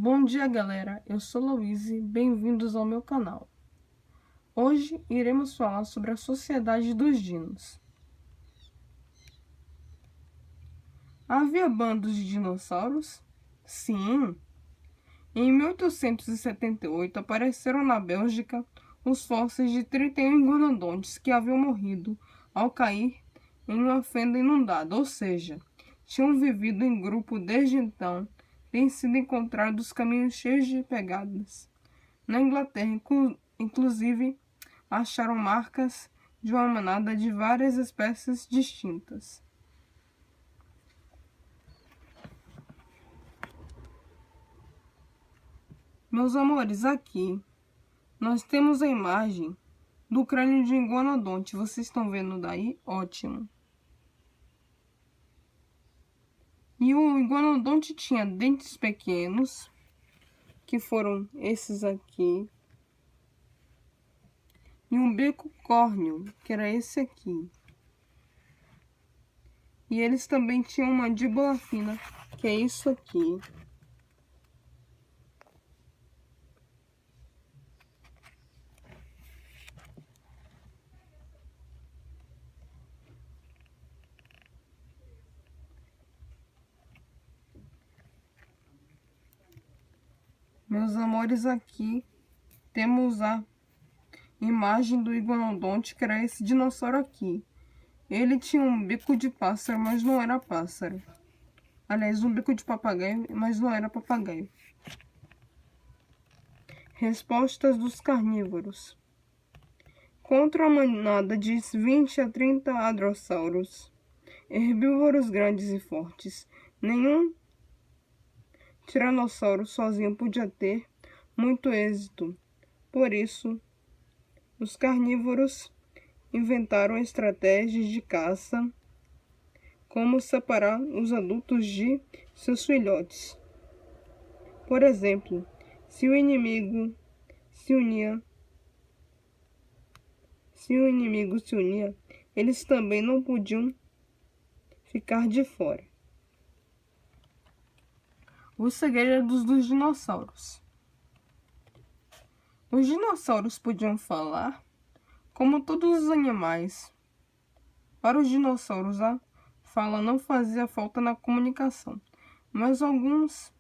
Bom dia, galera. Eu sou Louise, bem-vindos ao meu canal. Hoje iremos falar sobre a Sociedade dos Dinos. Havia bandos de dinossauros? Sim! Em 1878 apareceram na Bélgica os fósseis de 31 iguanodontes que haviam morrido ao cair em uma fenda inundada, ou seja, tinham vivido em grupo desde então. Têm sido encontrados caminhos cheios de pegadas. Na Inglaterra, inclusive, acharam marcas de uma manada de várias espécies distintas. Meus amores, aqui nós temos a imagem do crânio de iguanodonte. Vocês estão vendo daí? Ótimo. E o iguanodonte tinha dentes pequenos, que foram esses aqui, e um bico córneo, que era esse aqui. E eles também tinham uma mandíbula fina, que é isso aqui. Meus amores, aqui temos a imagem do iguanodonte, que era esse dinossauro aqui. Ele tinha um bico de pássaro, mas não era pássaro. Aliás, um bico de papagaio, mas não era papagaio. Respostas dos carnívoros. Contra a manada de 20 a 30 hadrossauros, herbívoros grandes e fortes, nenhum tiranossauro sozinho podia ter muito êxito. Por isso, os carnívoros inventaram estratégias de caça, como separar os adultos de seus filhotes. Por exemplo, se o inimigo se unia, eles também não podiam ficar de fora. Os segredos dos dinossauros. Os dinossauros podiam falar, como todos os animais. Para os dinossauros, a fala não fazia falta na comunicação, mas alguns,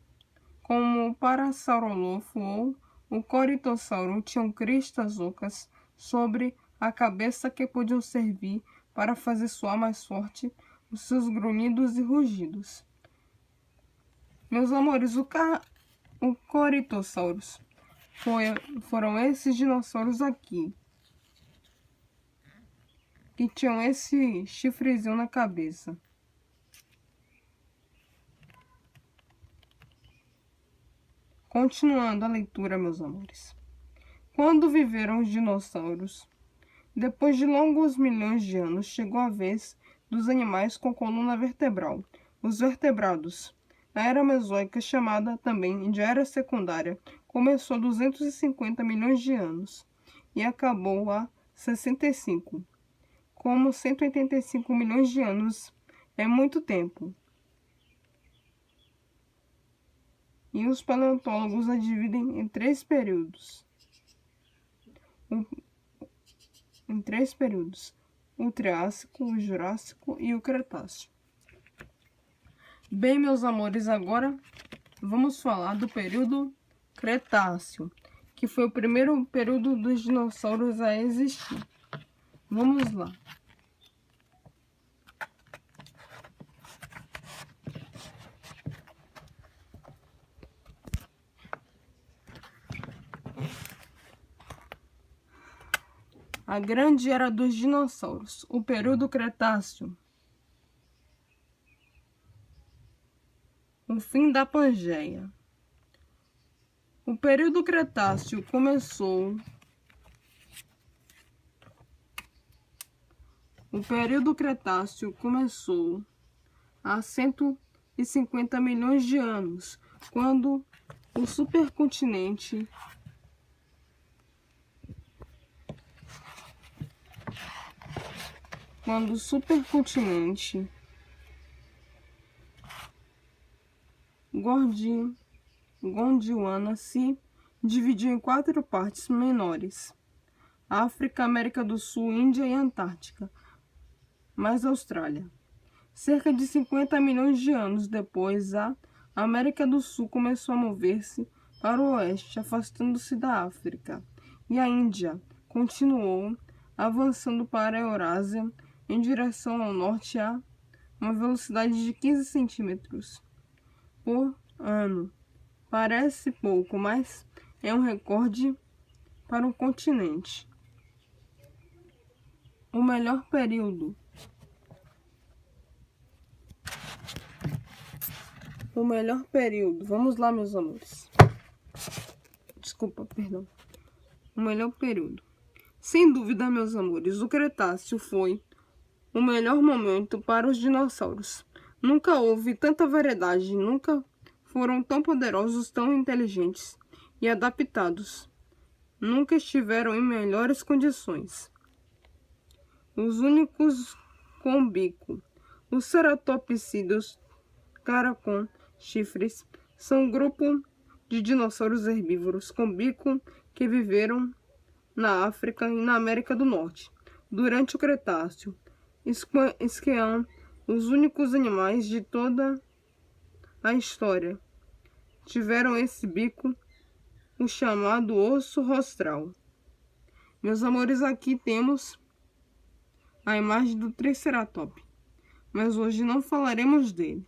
como o Parasaurolofo ou o Corytossauro, tinham cristas ocas sobre a cabeça que podiam servir para fazer soar mais forte os seus grunhidos e rugidos. Meus amores, o Corytossauros foram esses dinossauros aqui, que tinham esse chifrezinho na cabeça. Continuando a leitura, meus amores. Quando viveram os dinossauros, depois de longos milhões de anos, chegou a vez dos animais com coluna vertebral, os vertebrados. A era mesoica, chamada também de era secundária, começou há 250 milhões de anos e acabou há 65. Como 185 milhões de anos é muito tempo. E os paleontólogos a dividem em três períodos. O Triássico, o Jurássico e o Cretáceo. Bem, meus amores, agora vamos falar do período Cretáceo, que foi o primeiro período dos dinossauros a existir. Vamos lá. A grande era dos dinossauros, o período Cretáceo. O fim da Pangeia. O período Cretáceo começou há 150 milhões de anos, quando o supercontinente Gordinho Gondwana se dividiu em 4 partes menores: África, América do Sul, Índia e Antártica, mais Austrália. Cerca de 50 milhões de anos depois, a América do Sul começou a mover-se para o oeste, afastando-se da África, e a Índia continuou avançando para a Eurásia em direção ao norte a uma velocidade de 15 centímetros por ano. Parece pouco, mas é um recorde para um continente. O melhor período. Vamos lá, meus amores. Desculpa, perdão. O melhor período. Sem dúvida, meus amores, o Cretáceo foi o melhor momento para os dinossauros. Nunca houve tanta variedade, nunca foram tão poderosos, tão inteligentes e adaptados. Nunca estiveram em melhores condições. Os únicos com bico. Os ceratopsídeos, cara com chifres, são um grupo de dinossauros herbívoros com bico que viveram na África e na América do Norte durante o Cretáceo. Esqueam, os únicos animais de toda a história tiveram esse bico, o chamado osso rostral. Meus amores, aqui temos a imagem do Triceratops, mas hoje não falaremos dele.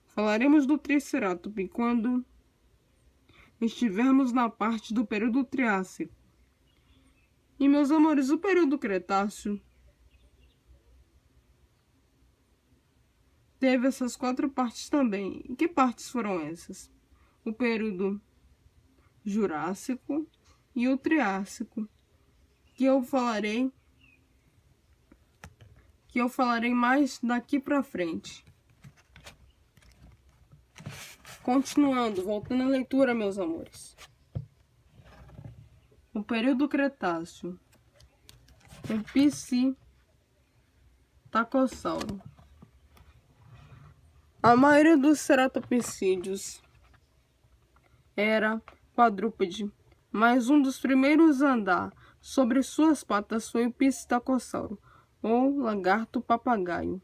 Falaremos do Triceratops quando estivermos na parte do período Triássico. E, meus amores, o período Cretáceo teve essas 4 partes também. E que partes foram essas? O período Jurássico e o Triássico, que eu falarei mais daqui para frente. Continuando, voltando à leitura, meus amores. O período Cretáceo. O Psitacossauro. A maioria dos ceratopsídeos era quadrúpede, mas um dos primeiros a andar sobre suas patas foi o Psitacossauro, ou lagarto-papagaio.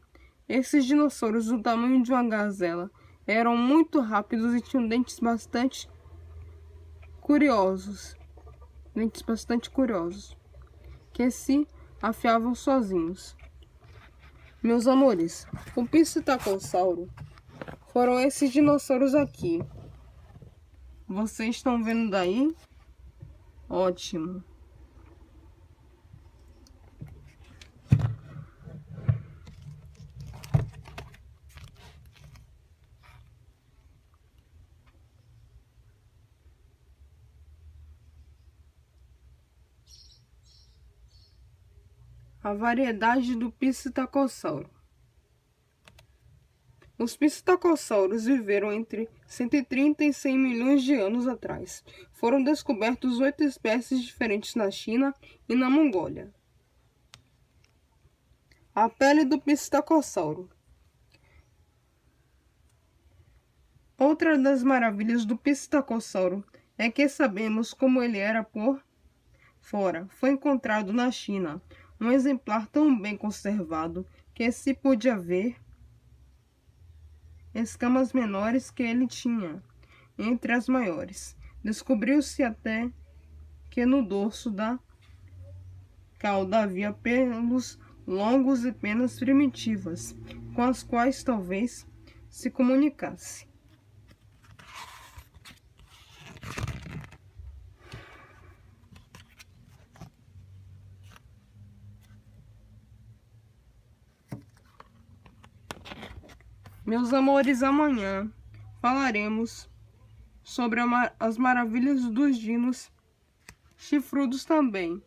Esses dinossauros do tamanho de uma gazela eram muito rápidos e tinham dentes bastante curiosos, que se afiavam sozinhos. Meus amores, o Psitacossauro foram esses dinossauros aqui. Vocês estão vendo daí? Ótimo. A variedade do Psitacossauro. Os psitacossauros viveram entre 130 e 100 milhões de anos atrás. Foram descobertos 8 espécies diferentes na China e na Mongólia. A pele do psitacossauro. Outra das maravilhas do psitacossauro é que sabemos como ele era por fora. Foi encontrado na China um exemplar tão bem conservado que se podia ver escamas menores que ele tinha entre as maiores. Descobriu-se até que no dorso da cauda havia pelos longos e penas primitivas, com as quais talvez se comunicasse. Meus amores, amanhã falaremos sobre as maravilhas dos dinos chifrudos também,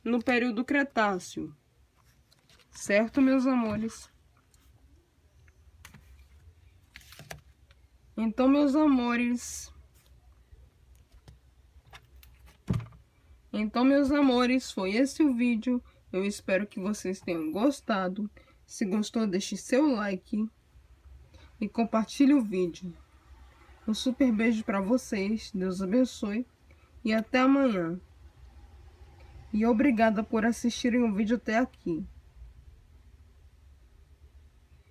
no período Cretáceo. Certo, meus amores? Então, meus amores, foi esse o vídeo. Eu espero que vocês tenham gostado. Se gostou, deixe seu like. e compartilhe o vídeo. Um super beijo para vocês, Deus abençoe e até amanhã. E obrigada por assistirem o vídeo até aqui.